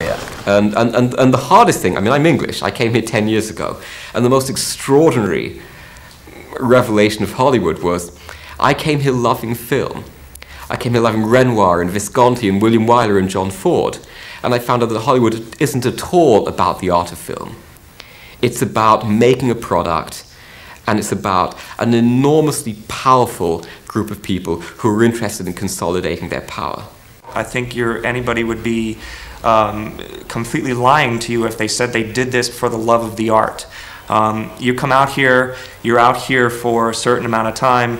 Yeah. And the hardest thing, I mean, I'm English. I came here 10 years ago. And the most extraordinary revelation of Hollywood was I came here loving film. I came here loving Renoir and Visconti and William Wyler and John Ford. And I found out that Hollywood isn't at all about the art of film. It's about making a product, and it's about an enormously powerful group of people who are interested in consolidating their power. I think anybody would be completely lying to you if they said they did this for the love of the art. You come out here, you're out here for a certain amount of time,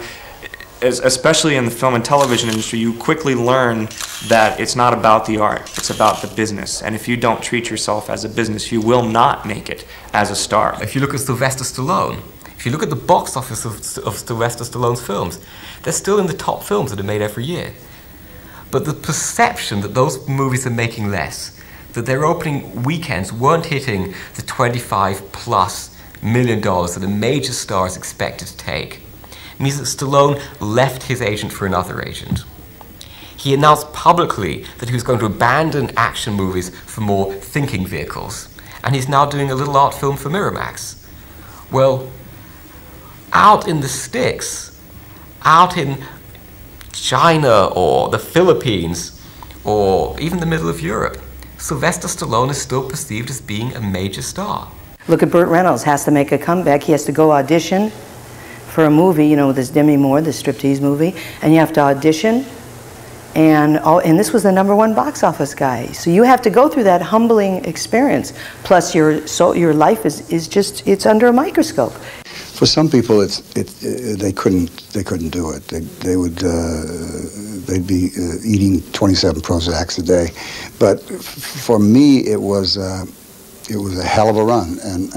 especially in the film and television industry, you quickly learn that it's not about the art, it's about the business. And if you don't treat yourself as a business, you will not make it as a star. If you look at Sylvester Stallone, if you look at the box office of Sylvester Stallone's films, they're still in the top films that are made every year. But the perception that those movies are making less, that their opening weekends weren't hitting the $25+ million that a major star is expected to take, means that Stallone left his agent for another agent. He announced publicly that he was going to abandon action movies for more thinking vehicles, and he's now doing a little art film for Miramax. Well, out in the sticks, out in China or the Philippines or even the middle of Europe, Sylvester Stallone is still perceived as being a major star. Look at Burt Reynolds, has to make a comeback. He has to go audition for a movie, you know, this Demi Moore, the striptease movie, and you have to audition, and this was the #1 box office guy. So you have to go through that humbling experience. Plus your life is just, it's under a microscope. For some people, they couldn't do it. They'd be eating 27 Prozacs a day. But for me, it was a hell of a run, and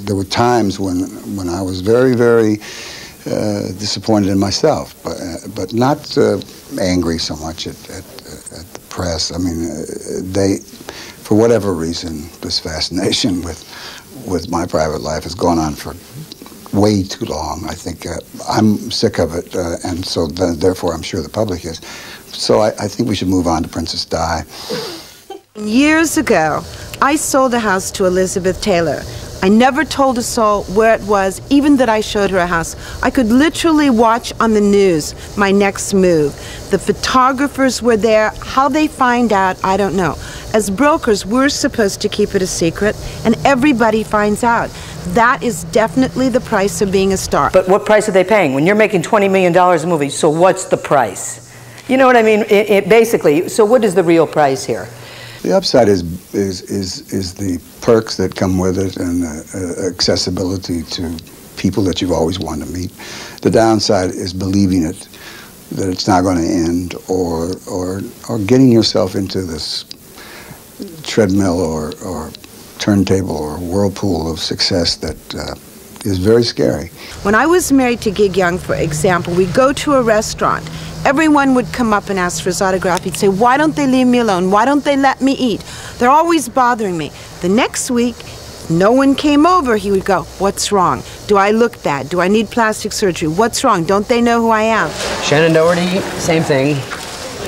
there were times when I was very, very disappointed in myself, but not angry so much at the press. I mean, they, for whatever reason, this fascination with my private life has gone on for way too long. I think I'm sick of it, and so therefore I'm sure the public is. So I think we should move on to Princess Di. Years ago, I sold a house to Elizabeth Taylor. I never told a soul where it was, even that I showed her a house. I could literally watch on the news my next move. The photographers were there. How they find out, I don't know. As brokers, we're supposed to keep it a secret, and everybody finds out. That is definitely the price of being a star. But what price are they paying? When you're making $20 million a movie, so what's the price? You know what I mean? Basically, so what is the real price here? The upside is the perks that come with it and accessibility to people that you've always wanted to meet. The downside is believing it, that it's not going to end, or getting yourself into this treadmill or turntable or whirlpool of success that is very scary. When I was married to Gig Young, for example, we'd go to a restaurant. Everyone would come up and ask for his autograph. He'd say, why don't they leave me alone? Why don't they let me eat? They're always bothering me. The next week, no one came over. He would go, what's wrong? Do I look bad? Do I need plastic surgery? What's wrong? Don't they know who I am? Shannon Doherty, same thing.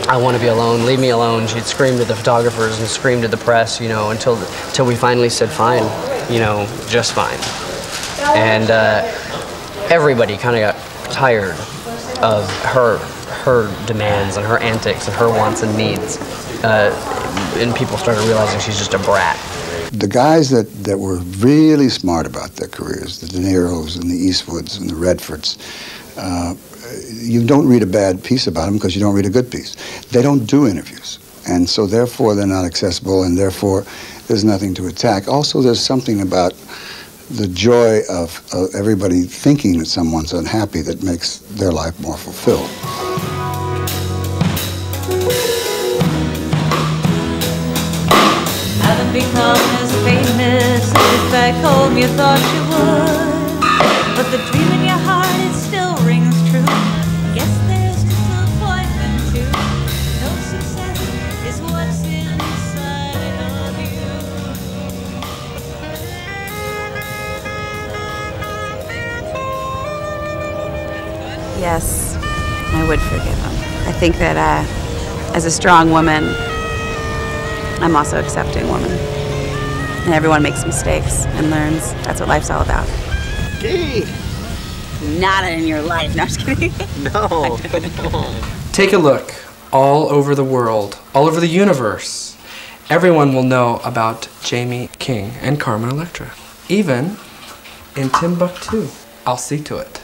I want to be alone, leave me alone. She'd scream to the photographers and scream to the press, you know, until we finally said fine, you know, just fine. And everybody kind of got tired of her demands and her antics and her wants and needs. And people started realizing she's just a brat. The guys that were really smart about their careers, the De Niros and the Eastwoods and the Redfords, you don't read a bad piece about them because you don't read a good piece. They don't do interviews, and so therefore they're not accessible, and therefore there's nothing to attack. Also, there's something about the joy of everybody thinking that someone's unhappy that makes their life more fulfilled. Haven't become as famous as if back home you thought you would, but the dream in your heart, it still rings true. Guess there's disappointment too. No success is what's inside of you. Yes, I would forgive him. I think that as a strong woman, I'm also an accepting woman. And everyone makes mistakes and learns. That's what life's all about. Gay. Not in your life. No, I'm just kidding. No. Take a look all over the world, all over the universe. Everyone will know about Jamie King and Carmen Electra. Even in Timbuktu. I'll see to it.